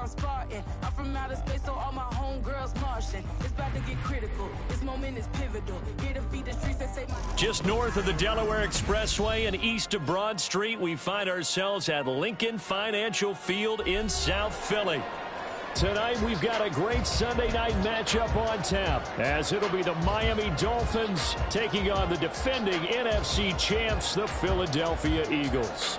I'm Spartan. I'm from outer space, so all my homegirls Martian. It's about to get critical. This moment is pivotal. Here to feed the streets that say my... Just north of the Delaware Expressway and east of Broad Street, we find ourselves at Lincoln Financial Field in South Philly. Tonight, we've got a great Sunday night matchup on tap, as it'll be the Miami Dolphins taking on the defending NFC champs, the Philadelphia Eagles.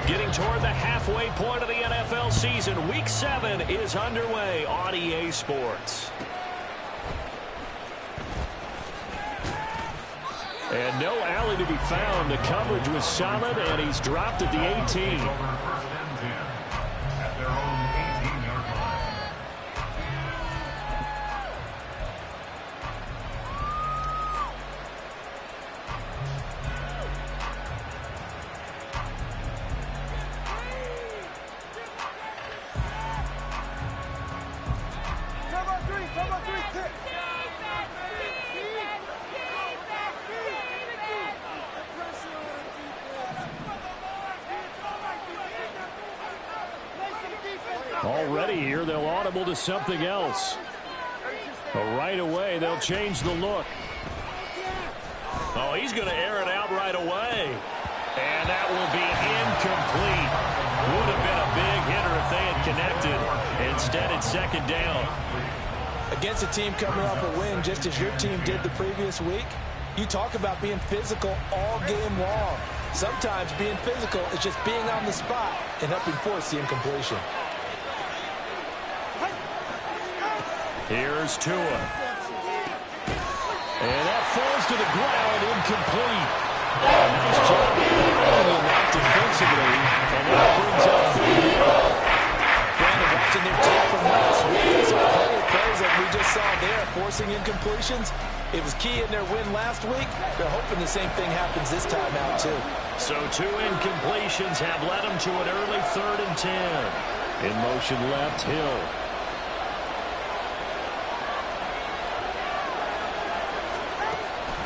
Getting toward the halfway point of the NFL season, Week 7 is underway on EA Sports. And no alley to be found. The coverage was solid, and he's dropped at the 18. Already here, they'll audible to something else. But right away, they'll change the look. Oh, he's going to air it out right away. And that will be incomplete. Would have been a big hitter if they had connected. Instead, it's second down. Against a team coming off a win, just as your team did the previous week, you talk about being physical all game long. Sometimes being physical is just being on the spot and helping force the incompletion. Here's Tua. And that falls to the ground, incomplete. Nice job handling that defensively, and that brings up third down. Brandon, watching their tape from last week, some plenty of plays that we just saw there, forcing incompletions. It was key in their win last week. They're hoping the same thing happens this time out, too. So 2 incompletions have led them to an early 3rd and 10. In motion left, Hill.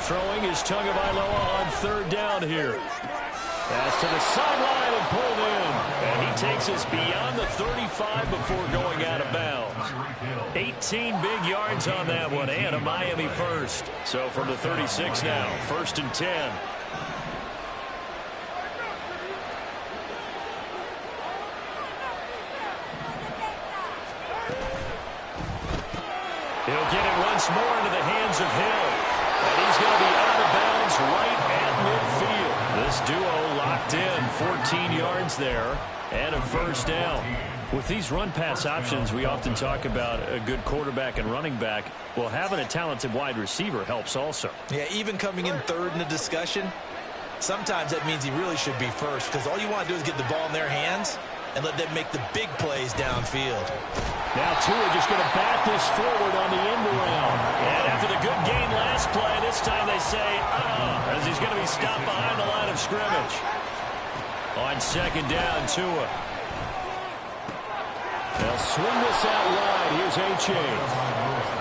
Throwing is Tagovailoa on 3rd down here. Pass to the sideline and pulled in. And he takes us beyond the 35 before going out of bounds. 18 big yards on that one and a Miami first. So from the 36 now, 1st and 10. He'll get it once more into the hands of Hill. And he's going to be out of bounds right at midfield. This duo locked in, 14 yards there, and a 1st down. With these run-pass options, we often talk about a good quarterback and running back. Well, having a talented wide receiver helps also. Yeah, even coming in 3rd in the discussion, sometimes that means he really should be first, because all you want to do is get the ball in their hands and let them make the big plays downfield. Now Tua just going to bat this forward on the end around. And after the good gain last play, this time they say, as he's going to be stopped behind the line of scrimmage. On 2nd down, Tua. They'll swing this out wide. Here's H.A.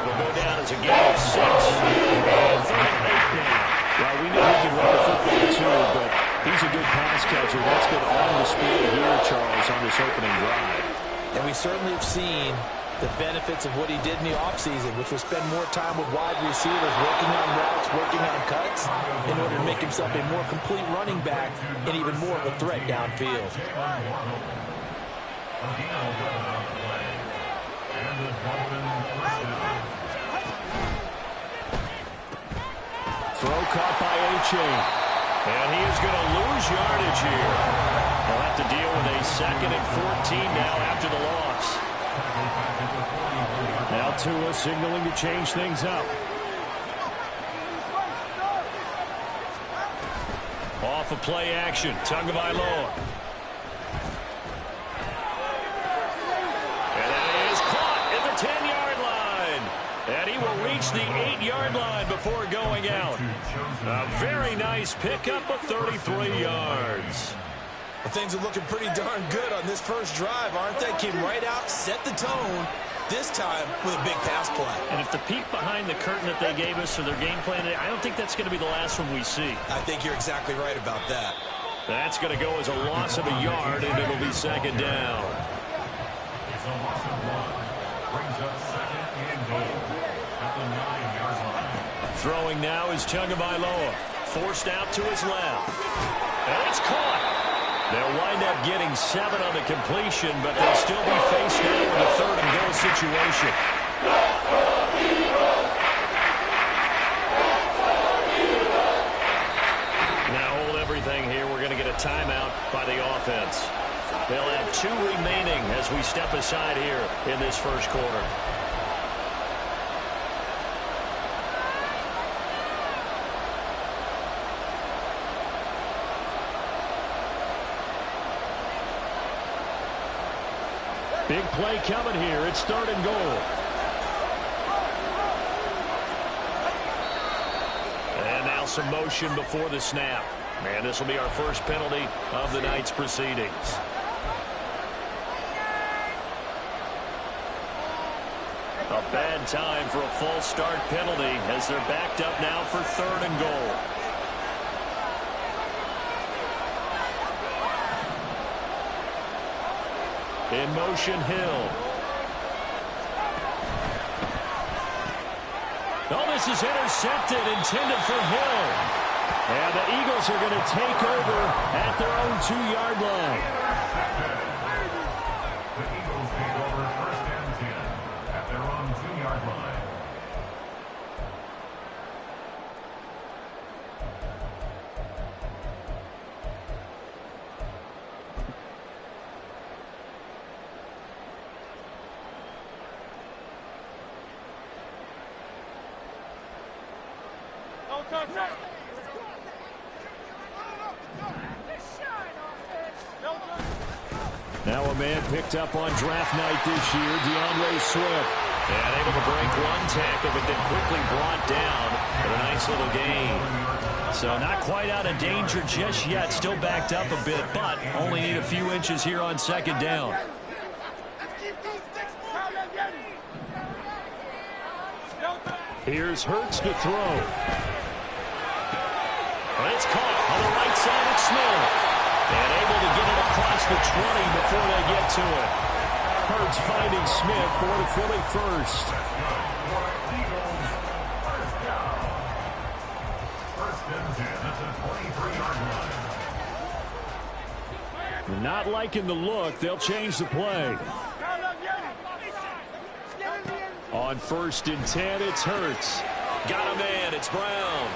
Will go down as a gain of 6. And 3rd and 8 now. Well, we know he can run the football too, but he's a good pass catcher. That's been on display here, Charles, on this opening drive. And we certainly have seen the benefits of what he did in the offseason, which was spend more time with wide receivers, working on routes, working on cuts, in order to make himself a more complete running back and even more of a threat downfield. Throw caught by H.A. And he is going to lose yardage here. They'll have to deal with a 2nd and 14 now after the loss. Now Tua signaling to change things up. Off of play action, Tagovailoa. And that is caught at the 10-yard line. And he will reach the 8-yard line before going out. A very nice pickup of 33 yards. Well, things are looking pretty darn good on this first drive, aren't they? Came right out, set the tone, this time with a big pass play. And if the peek behind the curtain that they gave us or their game plan, I don't think that's going to be the last one we see. I think you're exactly right about that. That's going to go as a loss of a yard, and it'll be second down. It's a loss of 1. Brings up second and goal at the 9-yard line. Throwing now is Tagovailoa. Forced out to his left. And it's caught. They'll wind up getting 7 on the completion, but they'll still be faced now with a third and goal situation. Now hold everything here. We're going to get a timeout by the offense. They'll have 2 remaining as we step aside here in this first quarter. Big play coming here. It's third and goal. And now some motion before the snap. And this will be our first penalty of the night's proceedings. A bad time for a false start penalty as they're backed up now for third and goal. In motion, Hill. Oh, this is intercepted, intended for Hill. And the Eagles are going to take over at their own 2-yard line. The Eagles take over first and 10 at their own 2-yard line. Now a man picked up on draft night this year, DeAndre Swift. And able to break one tackle, but then quickly brought down for a nice little gain. So not quite out of danger just yet. Still backed up a bit, but only need a few inches here on second down. Here's Hurts to throw. And it's caught on the right side of Smith. And able to get it across the 20 before they get to it. Hurts finding Smith for the Philly first. First and 10 at the 23-yard line. Not liking the look. They'll change the play. On first and 10, it's Hurts. Got a man. It's Brown.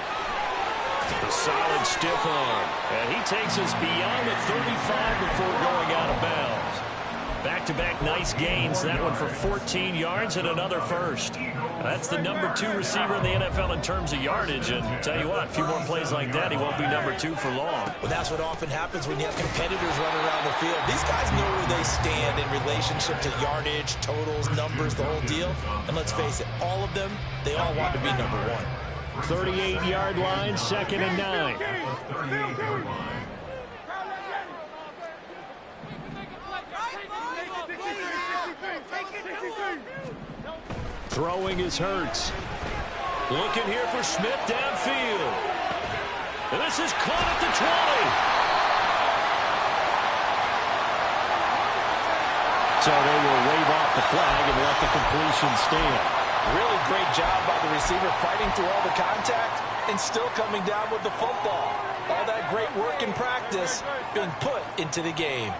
A solid stiff arm. And he takes us beyond the 35 before going out of bounds. Back-to-back nice gains. That one for 14 yards and another first. That's the number 2 receiver in the NFL in terms of yardage. And tell you what, a few more plays like that, he won't be number 2 for long. Well, that's what often happens when you have competitors running around the field. These guys know where they stand in relationship to yardage, totals, numbers, the whole deal. And let's face it, all of them, they all want to be number 1. 38-yard line, second and 9. 38-yard line. Throwing is Hurts. Looking here for Smith downfield. And this is caught at the 20. So they will wave off the flag and let the completion stand. Really great job by the receiver fighting through all the contact and still coming down with the football. All that great work in practice being put into the game.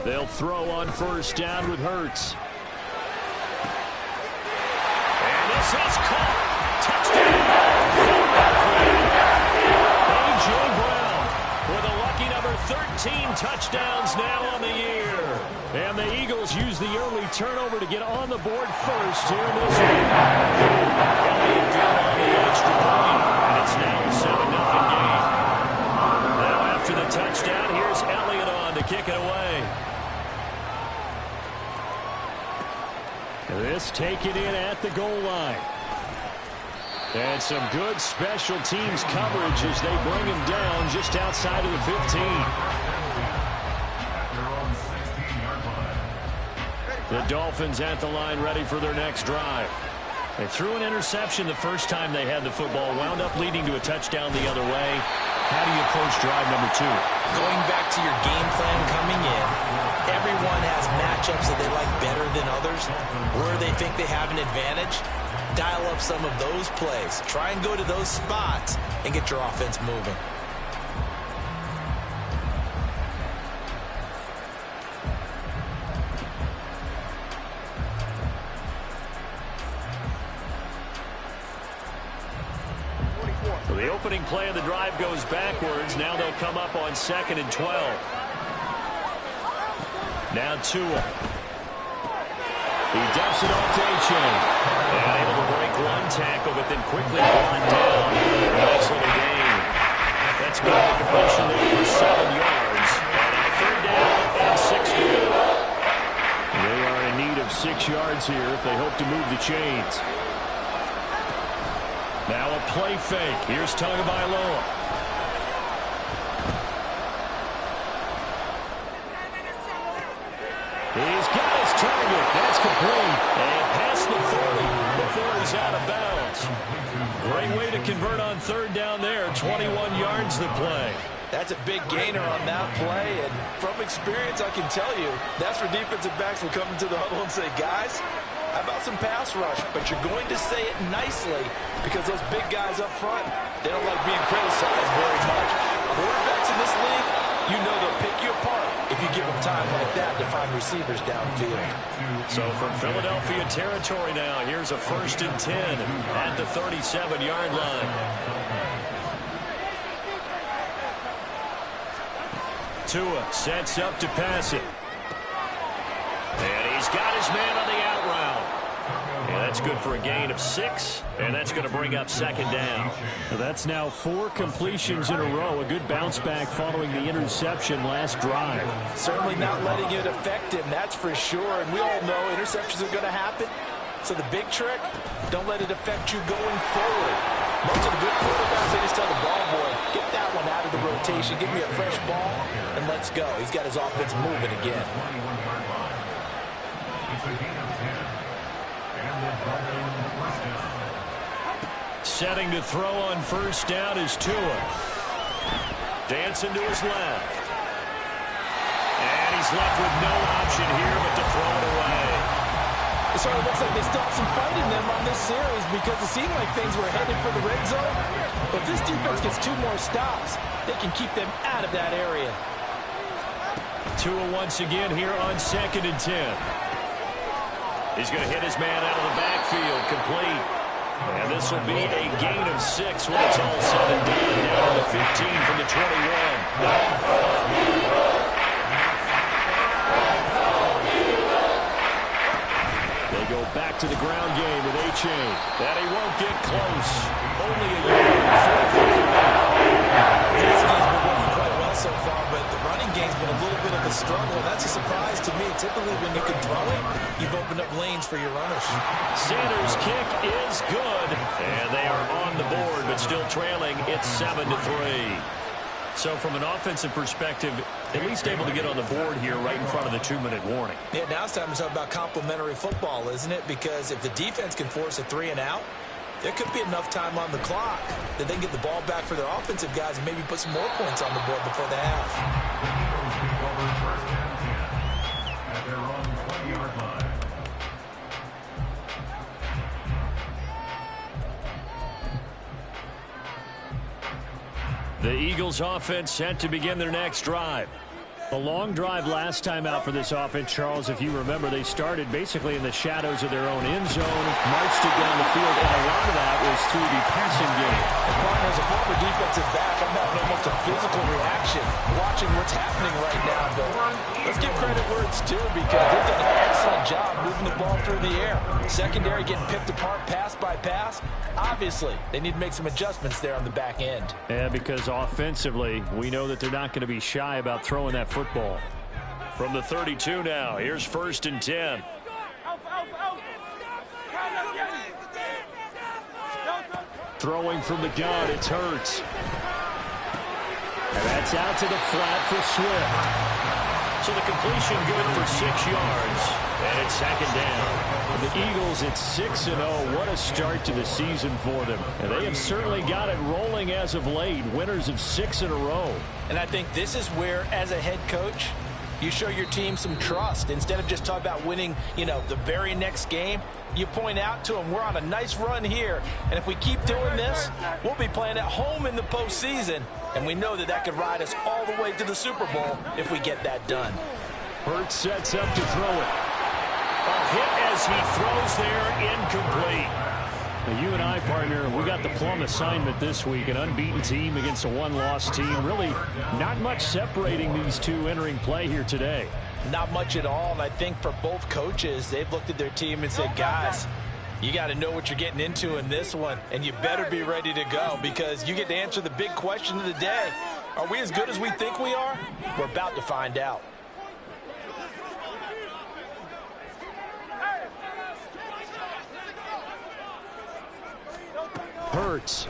They'll throw on first down with Hurts. And this is caught. Touchdown. A.J. Brown with a lucky number 13 touchdowns now on the year. And the Eagles use the early turnover to get on the board first here in this one. Elliott got on the extra point, and it's now a 7-0 game. Now after the touchdown, here's Elliott on to kick it away. This taken in at the goal line. And some good special teams coverage as they bring him down just outside of the 15. The Dolphins at the line ready for their next drive. They threw an interception the first time they had the football, wound up leading to a touchdown the other way. How do you approach drive number 2? Going back to your game plan coming in, everyone has matchups that they like better than others. Where they think they have an advantage, dial up some of those plays. Try and go to those spots and get your offense moving. So the opening play of the drive goes backwards. Now they'll come up on 2nd and 12. Now Tua. He dumps it off to A-Chain. And able to break one tackle, but then quickly brought down. Nice little gain. That's good. The completion there for 7 yards. And a 3rd down and 6 to go. They are in need of 6 yards here if they hope to move the chains. Now a play fake. Here's Tagovailoa. He's got his target. That's complete. And past the 40 before he's out of bounds. Great way to convert on 3rd down there. 21 yards the play. That's a big gainer on that play. And from experience, I can tell you, that's where defensive backs will come into the huddle and say, guys, how about some pass rush? But you're going to say it nicely because those big guys up front, they don't like being criticized very much. Quarterbacks in this league, you know they'll pick you apart if you give them time like that to find receivers downfield. So from Philadelphia territory now, here's a 1st and 10 at the 37-yard line. Tua sets up to pass it. And he's got his man on the out route. And that's good for a gain of 6. And that's going to bring up 2nd down. That's now 4 completions in a row. A good bounce back following the interception last drive. Certainly not letting it affect him, that's for sure. And we all know interceptions are going to happen. So the big trick, don't let it affect you going forward. Most of the good quarterbacks, they just tell the ball boy, get that one out of the rotation, give me a fresh ball, and let's go. He's got his offense moving again. Setting to throw on 1st down is Tua. Dancing to his left. And he's left with no option here but to throw it away. It sort of looks like they still have some fight in them on this series because it seemed like things were headed for the red zone. But if this defense gets 2 more stops, they can keep them out of that area. Tua once again here on 2nd and 10. He's going to hit his man out of the backfield, complete. And this will be a gain of 6 when it's all said and done, down to the 15 from the 21. They go back to the ground game with A-Chain. That he won't get close. Only a yard. This game's been working quite well so far, but the running game's been a little bit of a struggle. That's a surprise to me. Typically, when you can throw it, you've opened up lanes for your runners. Sanders' kick is good, and they are on the board, but still trailing. It's 7-3. So from an offensive perspective, at least able to get on the board here right in front of the 2-minute warning. Yeah, now it's time to talk about complementary football, isn't it? Because if the defense can force a 3 and out, there could be enough time on the clock that they can get the ball back for their offensive guys and maybe put some more points on the board before the half. At their own 20-yard line. The Eagles offense set to begin their next drive. A long drive last time out for this offense, Charles. If you remember, they started basically in the shadows of their own end zone, marched it down the field, and a lot of that was through the passing game. As a former defensive back, I'm having almost a physical reaction watching what's happening right now. But let's give credit where it's due because they've done an excellent job moving the ball through the air. Secondary getting picked apart pass by pass. Obviously, they need to make some adjustments there on the back end. Yeah, because offensively, we know that they're not going to be shy about throwing that football. From the 32 now, here's 1st and 10. Throwing from the gun, it's Hurts. And that's out to the flat for Swift. So the completion good for 6 yards. And it's second down. The Eagles at 6-0. What a start to the season for them. And they have certainly got it rolling as of late. Winners of 6 in a row. And I think this is where, as a head coach, you show your team some trust. Instead of just talking about winning, the very next game, you point out to them, we're on a nice run here. And if we keep doing this, we'll be playing at home in the postseason. And we know that could ride us all the way to the Super Bowl if we get that done. Hurts sets up to throw it. A hit as he throws there, incomplete. Now you and I, partner, we got the plum assignment this week. An unbeaten team against a one-loss team. Really not much separating these two entering play here today. Not much at all, and I think for both coaches, they've looked at their team and said, guys, you got to know what you're getting into in this one, and you better be ready to go because you get to answer the big question of the day. Are we as good as we think we are? We're about to find out. Hurts.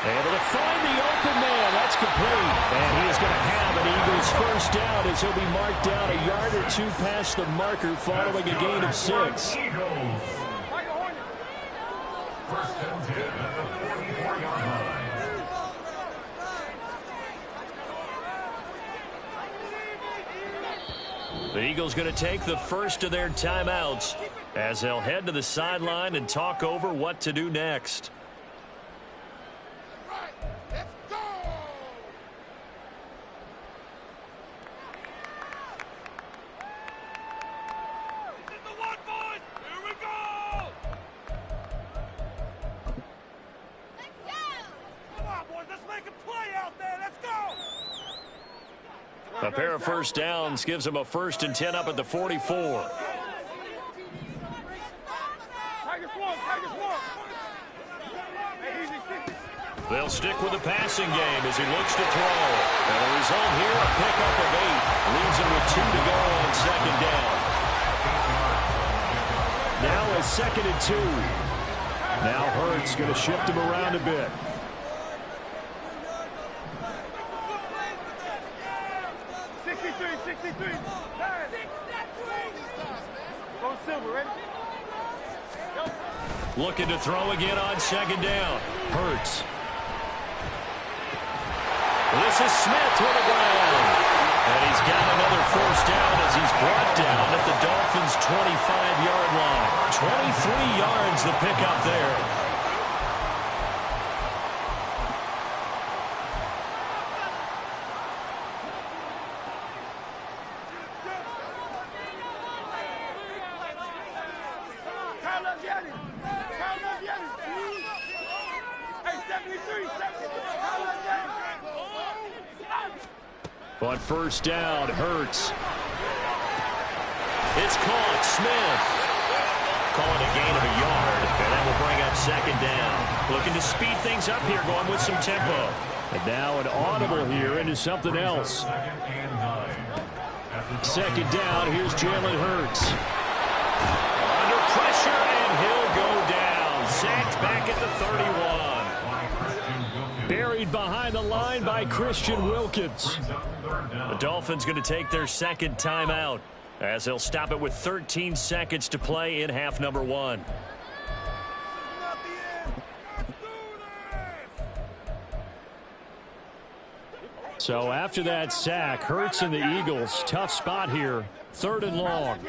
Able to find the open man. That's complete. And he is going to have an Eagles first down as he'll be marked down a yard or two past the marker following a gain of 6. First and 10 at the 44-yard line. The Eagles going to take the first of their timeouts as they'll head to the sideline and talk over what to do next. A pair of first downs gives them a 1st and 10 up at the 44. They'll stick with the passing game as he looks to throw. And the result here, a pickup of 8. Leaves him with 2 to go on second down. Now a 2nd and 2. Now Hurts going to shift him around a bit. Looking to throw again on second down. Hurts. This is Smith with a ground. And he's got another first down as he's brought down at the Dolphins' 25-yard line. 23 yards the pickup there. On first down, Hurts. It's caught. Smith calling a gain of a yard, and that will bring up second down. Looking to speed things up here, going with some tempo. And now an audible here into something else. Second down, here's Jalen Hurts. Under pressure, and he'll go down. Sacked back at the 31. Buried behind the line by Christian Wilkins. The Dolphins going to take their second timeout as they'll stop it with 13 seconds to play in half number 1. So after that sack, Hurts and the Eagles, tough spot here, 3rd and long.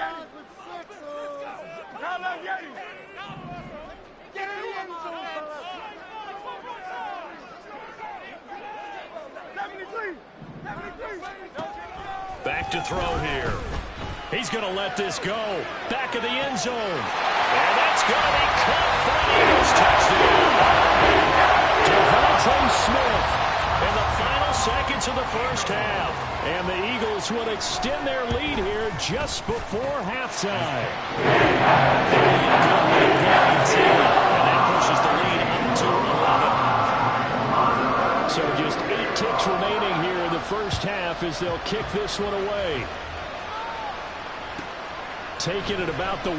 Back to throw here. He's going to let this go. Back of the end zone. And that's going to be caught for an Eagles touchdown. Devontae Smith in the final seconds of the first half. And the Eagles will extend their lead here just before halftime. And that pushes the lead up to 11. So just 8 ticks remaining here in the first half as they'll kick this one away. Taking it about the 1.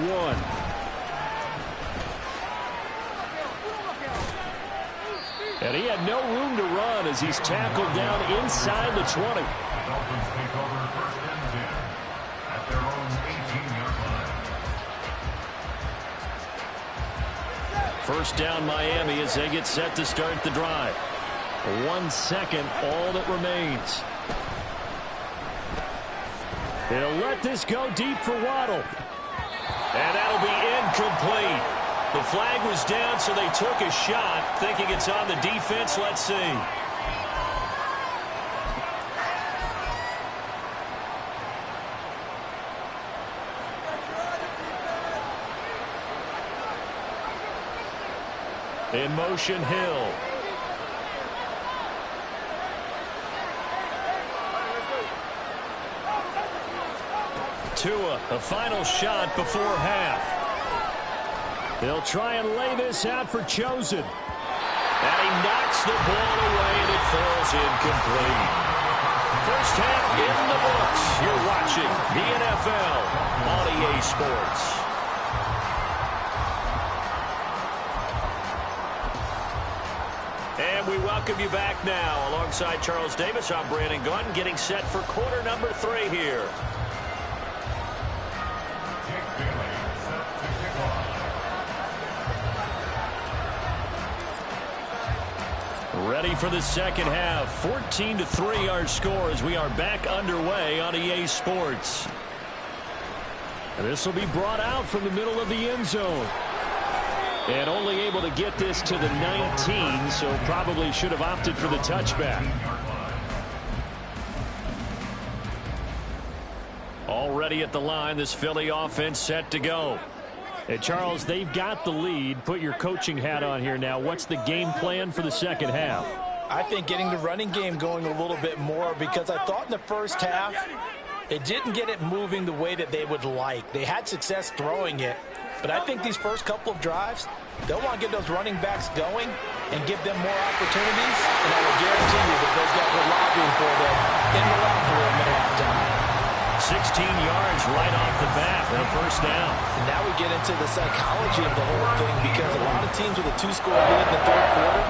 And he had no room to run as he's tackled down inside the 20. The Dolphins take over 1st and 10 at their own 18-yard line. First down Miami as they get set to start the drive. 1 second, all that remains. They'll let this go deep for Waddle. And that'll be incomplete. The flag was down, so they took a shot, thinking it's on the defense. Let's see. In motion, Hill. Tua, a final shot before half. They'll try and lay this out for Chosen. And he knocks the ball away, and it falls incomplete. First half in the books. You're watching the NFL on EA Sports. And we welcome you back now. Alongside Charles Davis, I'm Brandon Gunn, getting set for quarter number 3 here. Ready for the second half. 14-3 our score as we are back underway on EA Sports. And this will be brought out from the middle of the end zone. And only able to get this to the 19, so probably should have opted for the touchback. Already at the line, this Philly offense set to go. And Charles, they've got the lead. Put your coaching hat on here now. What's the game plan for the second half? I think getting the running game going a little bit more, because I thought in the first half it didn't get it moving the way that they would like. They had success throwing it, but I think these first couple of drives, they'll want to get those running backs going and give them more opportunities, and I will guarantee you that those guys are lobbying for them in the locker room at halftime. 16 yards right off the bat and a first down. And now we get into the psychology of the whole thing, because a lot of teams with a 2-score lead in the third quarter,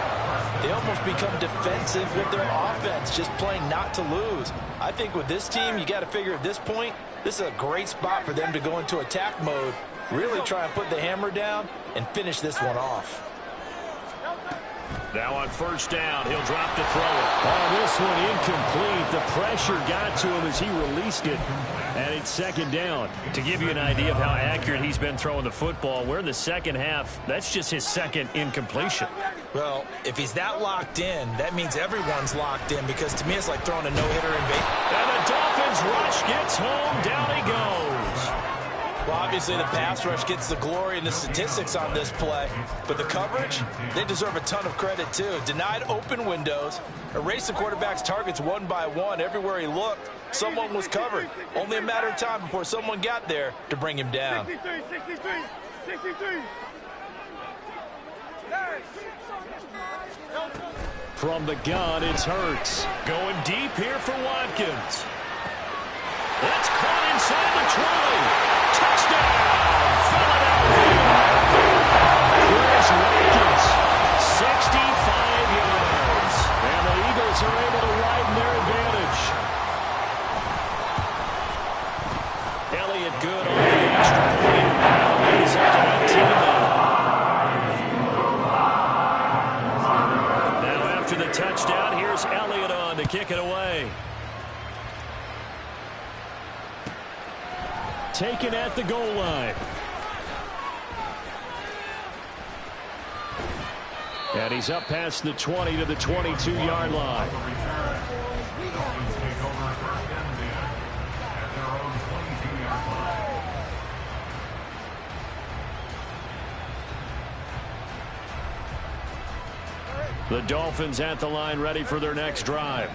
they almost become defensive with their offense, just playing not to lose. I think with this team, you got to figure at this point, this is a great spot for them to go into attack mode, really try and put the hammer down and finish this one off. Now on first down, he'll drop to throw it. Oh, this one incomplete. The pressure got to him as he released it. And it's second down. To give you an idea of how accurate he's been throwing the football, we're in the second half. That's just his second incompletion. Well, if he's that locked in, that means everyone's locked in, because to me it's like throwing a no-hitter in bait. And the Dolphins rush gets home. Down he goes. Well, obviously the pass rush gets the glory and the statistics on this play, but the coverage, they deserve a ton of credit too. Denied open windows, erased the quarterback's targets one by one. Everywhere he looked, someone was covered. Only a matter of time before someone got there to bring him down. 63. From the gun, it's Hurts. Going deep here for Watkins. That's caught inside the 20. Touchdown, Philadelphia. Here's Watkins, 65 yards. And the Eagles are able to widen their advantage. Elliott good on the extra point. He's up to 19 now. Now after the touchdown, here's Elliott on to kick it away. Taken at the goal line. And he's up past the 20 to the 22-yard line. The Dolphins at the line, ready for their next drive.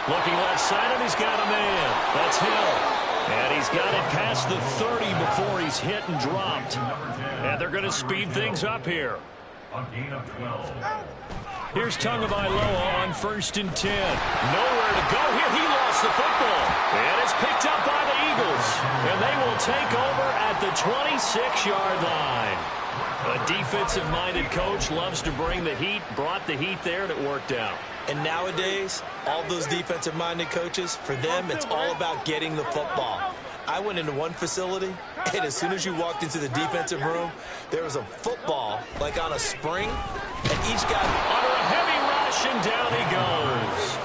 Looking left side, and he's got a man. That's Hill. And he's got it past the 30 before he's hit and dropped. And they're going to speed things up here. A gain of 12. Here's Tagovailoa on 1st and 10. Nowhere to go here. He lost the football. And it's picked up by the Eagles. And they will take over at the 26-yard line. A defensive-minded coach loves to bring the heat, brought the heat there, and it worked out. And nowadays, all those defensive-minded coaches, for them, it's all about getting the football. I went into one facility, and as soon as you walked into the defensive room, there was a football, like on a spring, and each guy under a heavy rush, and down he goes.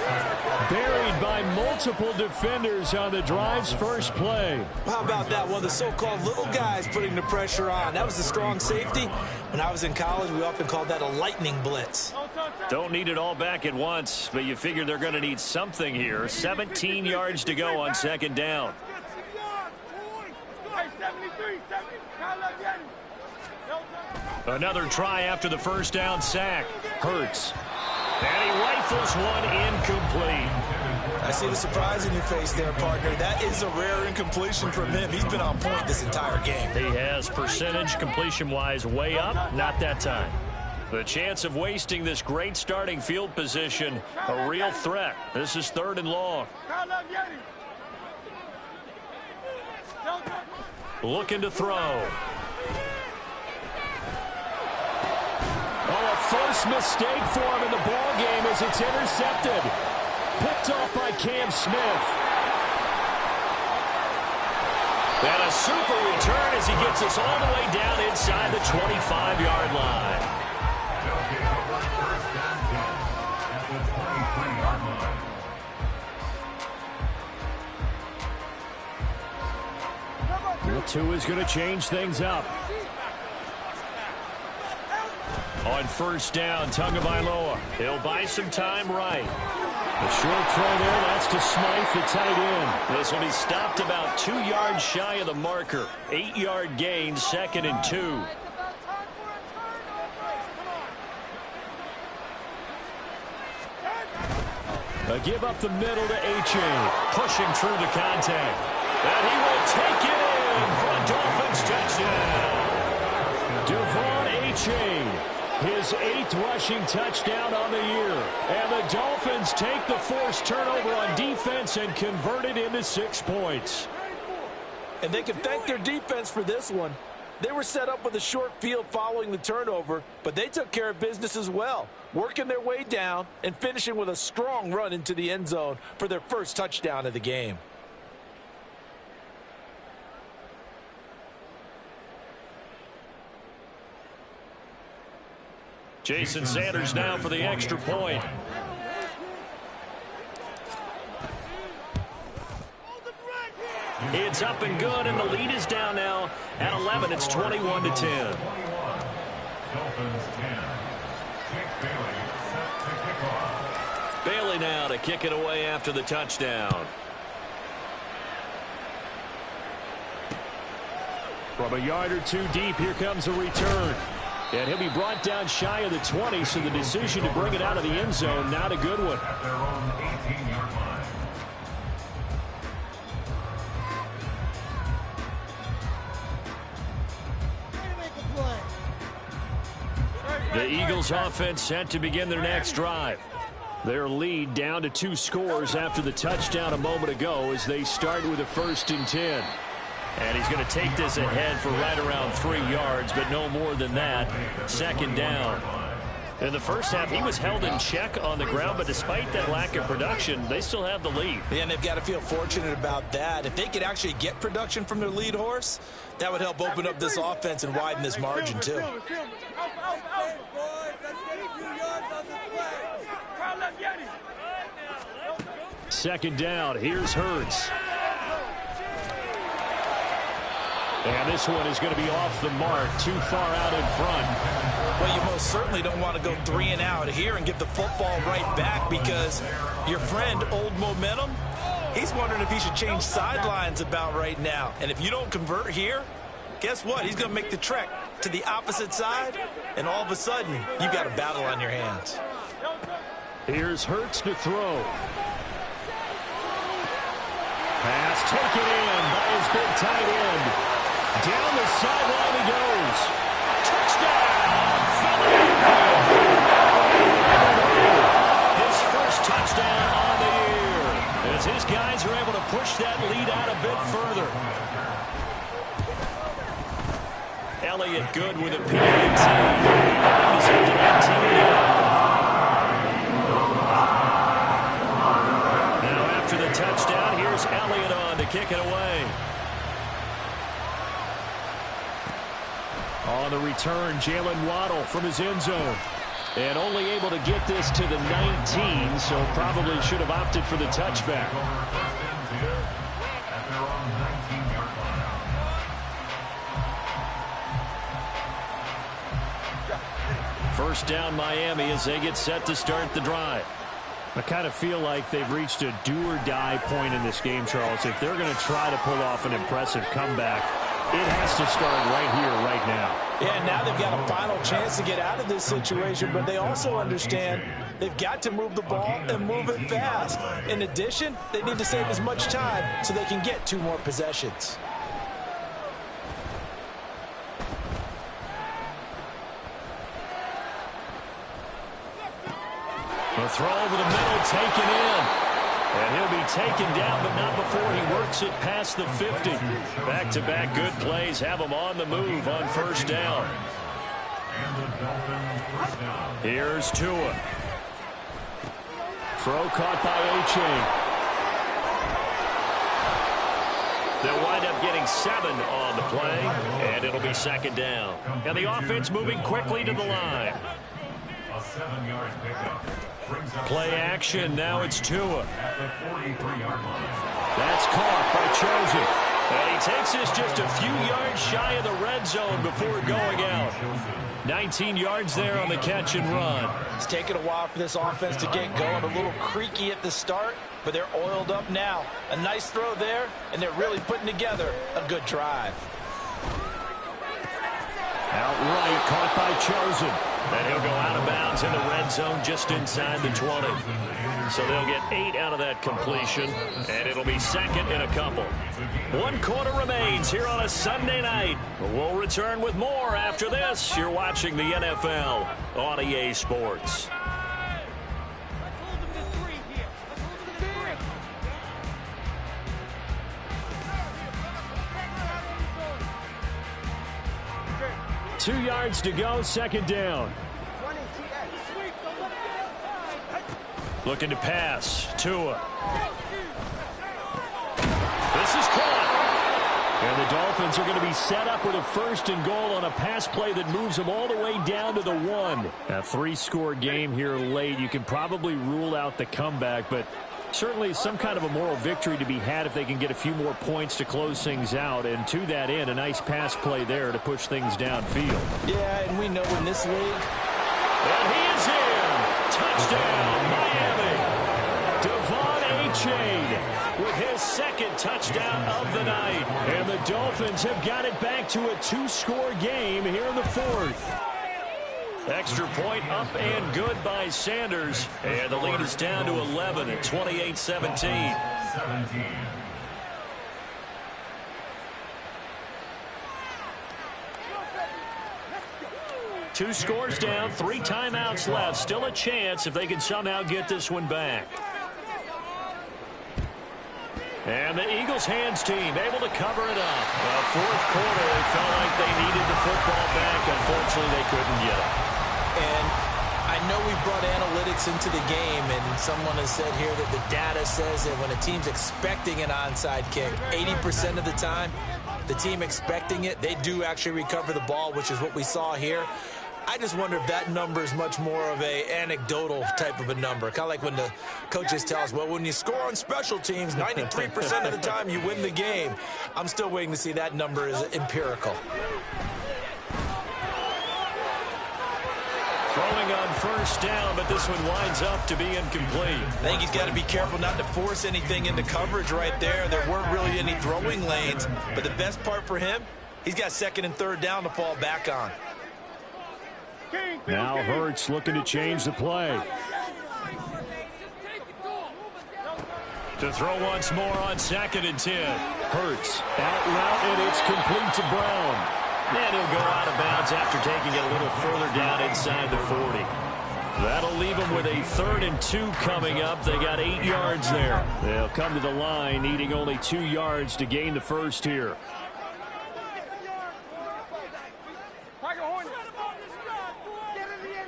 Buried by multiple defenders on the drive's first play. How about that? One of the so-called little guys putting the pressure on. That was the strong safety. When I was in college, we often called that a lightning blitz. Don't need it all back at once, but you figure they're going to need something here. 17 yards to go on 2nd down. Another try after the 1st down sack. Hurts. And he rifles one incomplete. I see the surprise in your face there, partner. That is a rare incompletion from him. He's been on point this entire game. He has percentage completion-wise way up, not that time. The chance of wasting this great starting field position, a real threat. This is 3rd and long. Looking to throw. Oh, a first mistake for him in the ball game as it's intercepted. Picked off by Cam Smith. And a super return as he gets us all the way down inside the 25-yard line. Tua is going to change things up. On 1st down, Tagovailoa. He'll buy some time right. A short throw there, that's to Smythe, the tight end. This will be stopped about 2 yards shy of the marker. 8-yard gain, 2nd and 2. A give up the middle to H.A. Pushing through the contact. And he will take it in for a Dolphins touchdown. Devon H.A. His 8th rushing touchdown on the year. And the Dolphins take the forced turnover on defense and convert it into 6 points. And they can thank their defense for this one. They were set up with a short field following the turnover, but they took care of business as well, working their way down and finishing with a strong run into the end zone for their first touchdown of the game. Jason Sanders now for the extra point. It's up and good, and the lead is down now at 11. It's 21-10. Dolphins 10. Jake Bailey set to kick off. Bailey now to kick it away after the touchdown. From a yard or two deep, here comes a return. And he'll be brought down shy of the 20, so the decision to bring it out of the end zone, not a good one. At their own 18-yard line. The Eagles offense set to begin their next drive. Their lead down to 2 scores after the touchdown a moment ago as they start with a 1st and 10. And he's going to take this ahead for right around 3 yards, but no more than that. 2nd down. In the first half, he was held in check on the ground, but despite that lack of production, they still have the lead. Yeah, and they've got to feel fortunate about that. If they could actually get production from their lead horse, that would help open up this offense and widen this margin, too. 2nd down. Here's Hurts. And this one is going to be off the mark, too far out in front. Well, you most certainly don't want to go 3 and out here and get the football right back because your friend, Old Momentum, he's wondering if he should change sidelines about right now. And if you don't convert here, guess what? He's going to make the trek to the opposite side, and all of a sudden, you've got a battle on your hands. Here's Hurts to throw. Pass taken in by his big tight end. Down the sideline he goes. Touchdown! good with a PAT. He's up to 19 now. Now after the touchdown, here's Elliott on to kick it away. On the return, Jalen Waddle from his end zone. And only able to get this to the 19, so probably should have opted for the touchback. First down Miami as they get set to start the drive. I kind of feel like they've reached a do-or-die point in this game, Charles. If they're going to try to pull off an impressive comeback, it has to start right here, right now. Yeah, now they've got a final chance to get out of this situation, but they also understand they've got to move the ball and move it fast. In addition, they need to save as much time so they can get 2 more possessions. The throw over the middle, taken in. And he'll be taken down, but not before he works it past the 50. Back-to-back good plays have him on the move on first down. Here's Tua. Throw caught by A-Chain. They'll wind up getting 7 on the play, and it'll be second down. And the offense moving quickly to the line. A 7-yard pickup. Play action, now it's Tua. At the 43-yard line. That's caught by Chosen. And he takes this just a few yards shy of the red zone before going out. 19 yards there on the catch and run. It's taken a while for this offense to get going. A little creaky at the start, but they're oiled up now. A nice throw there, and they're really putting together a good drive. Outright caught by Chosen. And he'll go out of bounds in the red zone just inside the 20. So they'll get 8 out of that completion, and it'll be second in a couple. 1 quarter remains here on a Sunday night. We'll return with more after this. You're watching the NFL on EA Sports. Two yards to go, second down. Looking to pass. Tua. This is caught. And the Dolphins are going to be set up with a 1st and goal on a pass play that moves them all the way down to the 1. A 3-score game here late. You can probably rule out the comeback, but certainly some kind of a moral victory to be had if they can get a few more points to close things out. And to that end, a nice pass play there to push things downfield. Yeah, and we know in this league. And he is in. Touchdown, Miami. Devon A-Chain with his 2nd touchdown of the night. And the Dolphins have got it back to a 2-score game here in the 4th. Extra point up and good by Sanders. And the lead is down to 11 at 28-17. 2 scores down, 3 timeouts left. Still a chance if they can somehow get this one back. And the Eagles hands team able to cover it up. Well, 4th quarter, they felt like they needed the football back. Unfortunately, they couldn't get it. And I know we brought analytics into the game, and someone has said here that the data says that when a team's expecting an onside kick, 80% of the time, the team expecting it, they do actually recover the ball, which is what we saw here. I just wonder if that number is much more of a anecdotal type of a number. Kind of like when the coaches tell us, well, when you score on special teams, 93% of the time you win the game. I'm still waiting to see that number is empirical. Throwing on 1st down, but this one winds up to be incomplete. I think he's got to be careful not to force anything into coverage right there. There weren't really any throwing lanes, but the best part for him, he's got 2nd and 3rd down to fall back on. Now Hurts looking to change the play. To throw once more on 2nd and 10. Hurts out route, and it's complete to Brown. And he'll go out of bounds after taking it a little further down inside the 40. That'll leave them with a 3rd and 2 coming up. They got 8 yards there. They'll come to the line, needing only 2 yards to gain the 1st here.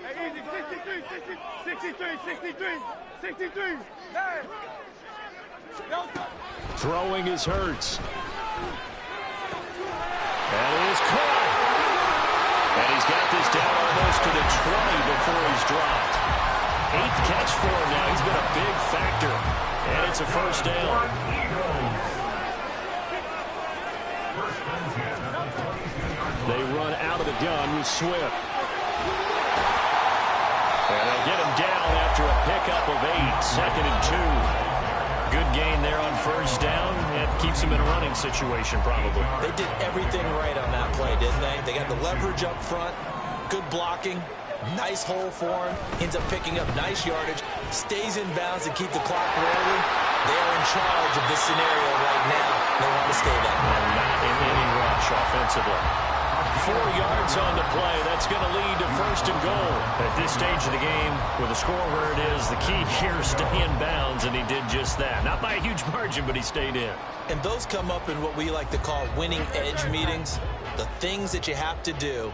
Hey, easy. 63. Throwing is Hurts. And it is caught. And he's got this down almost to the 20 before he's dropped. 8th catch for him now. He's been a big factor. And it's a first down. They run out of the gun with Swift. And they'll get him down after a pickup of 8. 2nd and 2. Good gain there on first down. It keeps him in a running situation, probably. They did everything right on that play, didn't they? They got the leverage up front, good blocking, nice hole for him, ends up picking up nice yardage, stays in bounds to keep the clock rolling. They are in charge of this scenario right now. They want to stay that way. Not in any rush offensively. 4 yards on the play. That's going to lead to 1st and goal. At this stage of the game, with the score where it is, the key here is stay in bounds, and he did just that. Not by a huge margin, but he stayed in. And those come up in what we like to call winning edge meetings. The things that you have to do,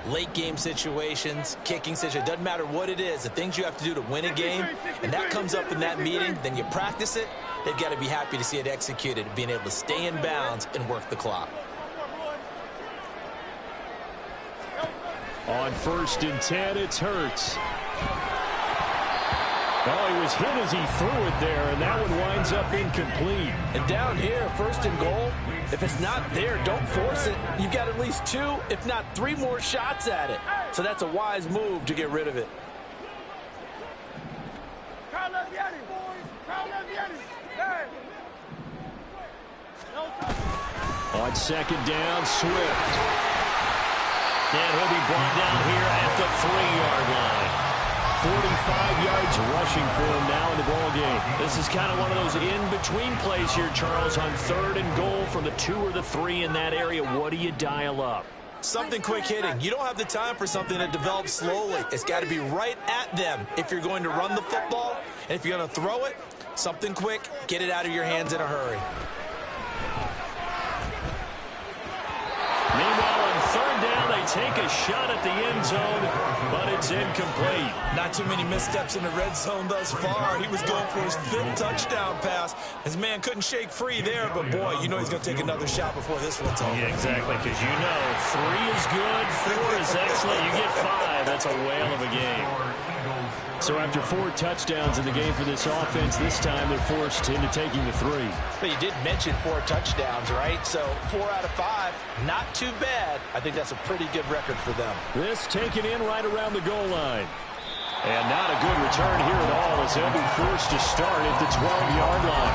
late game situations, kicking situations, doesn't matter what it is, the things you have to do to win a game, and that comes up in that meeting, then you practice it. They've got to be happy to see it executed, being able to stay in bounds and work the clock. On 1st and 10, it's Hurts. Oh, he was hit as he threw it there, and that one winds up incomplete. And down here, 1st and goal, if it's not there, don't force it. You've got at least 2, if not 3 more shots at it. So that's a wise move to get rid of it. On 2nd down, Swift. And he'll be brought down here at the 3-yard line. 45 yards rushing for him now in the ball game. This is kind of one of those in-between plays here, Charles, on 3rd and goal from the 2 or the 3 in that area. What do you dial up? Something quick hitting. You don't have the time for something that develops slowly. It's got to be right at them if you're going to run the football. And if you're going to throw it, something quick, get it out of your hands in a hurry. Meanwhile, on 3rd down, they take a shot at the end zone, but it's incomplete. Not too many missteps in the red zone thus far. He was going for his 5th touchdown pass. His man couldn't shake free there, but boy, you know he's going to take another shot before this one's over. Yeah, exactly, because you know 3 is good, 4 is excellent. You get 5, that's a whale of a game. So after 4 touchdowns in the game for this offense, this time they're forced into taking the 3. But you did mention 4 touchdowns, right? So 4 out of 5, not too bad. I think that's a pretty good record for them. This taken in right around the goal line. And not a good return here at all as they'll be forced to start at the 12-yard line.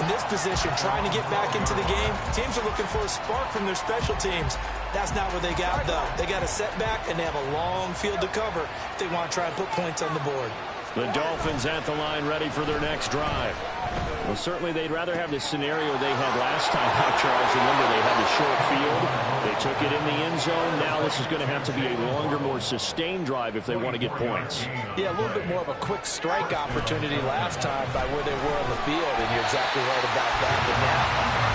In this position, trying to get back into the game, teams are looking for a spark from their special teams. That's not what they got, though. They got a setback, and they have a long field to cover if they want to try and put points on the board. The Dolphins at the line ready for their next drive. Well, certainly they'd rather have the scenario they had last time out, Charles. Remember, they had the short field. They took it in the end zone. Now this is going to have to be a longer, more sustained drive if they want to get points. Yeah, a little bit more of a quick strike opportunity last time by where they were on the field, and you're exactly right about that. But now,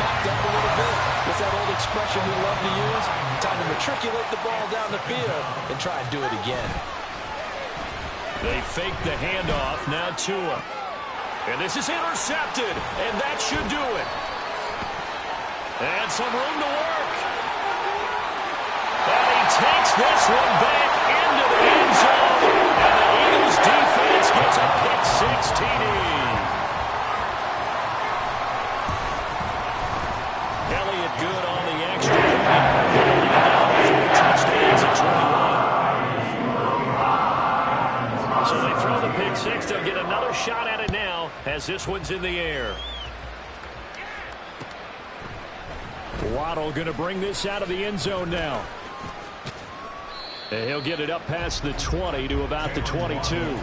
backed up a little bit. What's that old expression we love to use? Time to matriculate the ball down the field and try and do it again. They fake the handoff. Now Tua. And this is intercepted. And that should do it. And some room to work. And he takes this one back into the end zone. And the Eagles defense gets a pick-6 TD. Elliott good on the extra point. Now 4 touchdowns at 21. So they throw the pick-6. They'll get another shot at it now as this one's in the air. Waddle going to bring this out of the end zone now. And he'll get it up past the 20 to about the 22.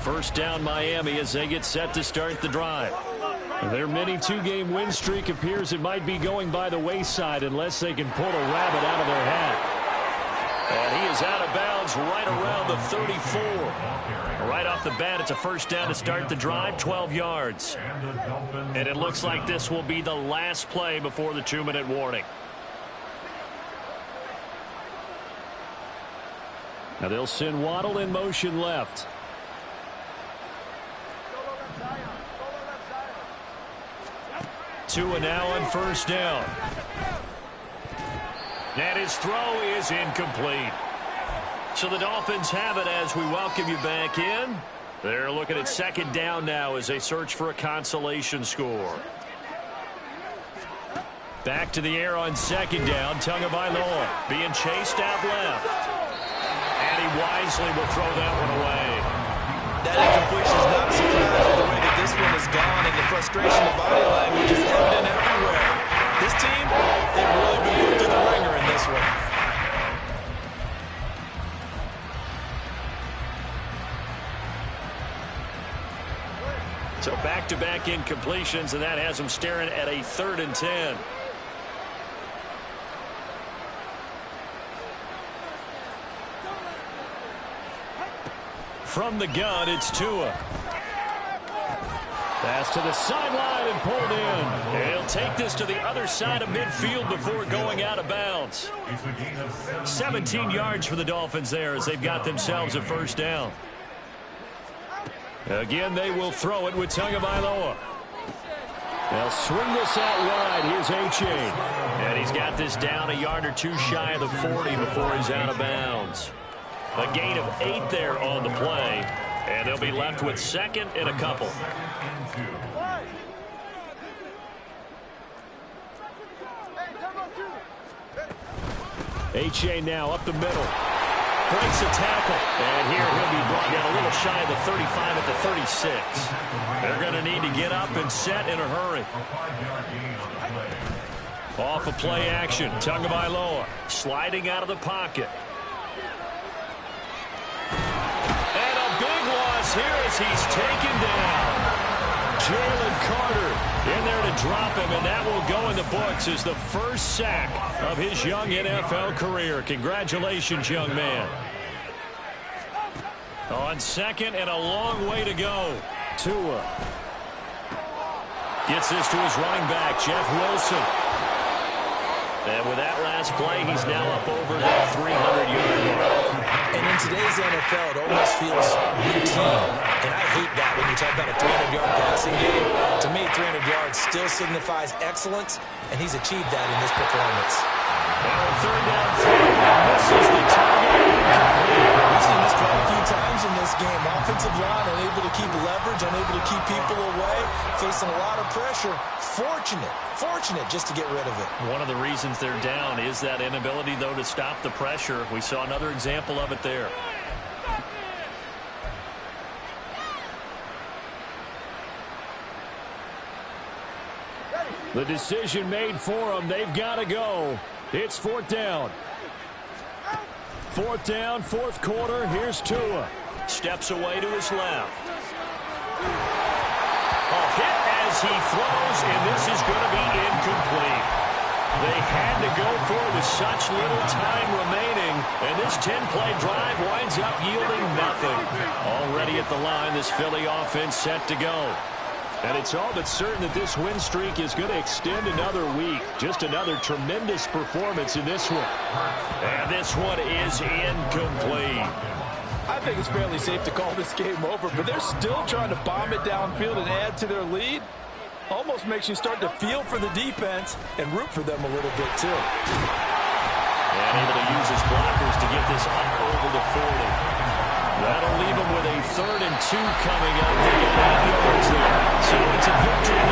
First down Miami as they get set to start the drive. Their mini 2-game win streak appears it might be going by the wayside unless they can pull a rabbit out of their hat. And he is out of bounds right around the 34. Right off the bat, it's a first down to start the drive, 12 yards. And it looks like this will be the last play before the 2-minute warning. Now they'll send Waddle in motion left. Tua now on first down. And his throw is incomplete. So the Dolphins have it as we welcome you back in. They're looking at second down now as they search for a consolation score. Back to the air on second down. Tagovailoa being chased out left. And he wisely will throw that one away. That incompletion is not a surprise with the way that this one has gone, and the frustration of body language is evident everywhere. This team, they've really been put through the ringer in this one. So back-to-back incompletions, and that has them staring at a 3rd and 10. From the gun, it's Tua. Pass to the sideline and pulled in. And he'll take this to the other side of midfield before going out of bounds. 17 yards for the Dolphins there as they've got themselves a first down. Again, they will throw it with Tagovailoa. They'll swing this out wide. Here's Achane. And he's got this down a yard or two shy of the 40 before he's out of bounds. A gain of 8 there on the play. And they'll be left with second and a couple. Achane now up the middle. Breaks a tackle. And here he'll be brought down a little shy of the 35 at the 36. They're going to need to get up and set in a hurry. Off of play action. Tagovailoa sliding out of the pocket. And a big loss here as he's taken down. Jalen Carter in there to drop him, and that will go in the books as the first sack of his young NFL career. Congratulations, young man. On second and a long way to go. Tua gets this to his running back, Jeff Wilson. And with that last play, he's now up over that 300-yard mark. And in today's NFL, it almost feels routine. And I hate that when you talk about a 300-yard passing game. To me, 300 yards still signifies excellence, and he's achieved that in this performance. Now on third down, misses the target. We've seen this quite a few times in this game. Offensive line unable to keep leverage, unable to keep people away, facing a lot of pressure. Fortunate just to get rid of it. One of the reasons they're down is that inability, though, to stop the pressure. We saw another example of it there. The decision made for them. They've got to go. It's 4th down. 4th down, 4th quarter. Here's Tua. Steps away to his left. A hit as he throws, and this is going to be incomplete. They had to go for it with such little time remaining, and this 10-play drive winds up yielding nothing. Already at the line, this Philly offense set to go. And it's all but certain that this win streak is going to extend another week. Just another tremendous performance in this one. And this one is incomplete. I think it's fairly safe to call this game over, but they're still trying to bomb it downfield and add to their lead. Almost makes you start to feel for the defense and root for them a little bit, too. And able to use his blockers to get this up over the 40. That'll leave him with a 3rd and 2 coming up. They get 8 yards there. So it's a victory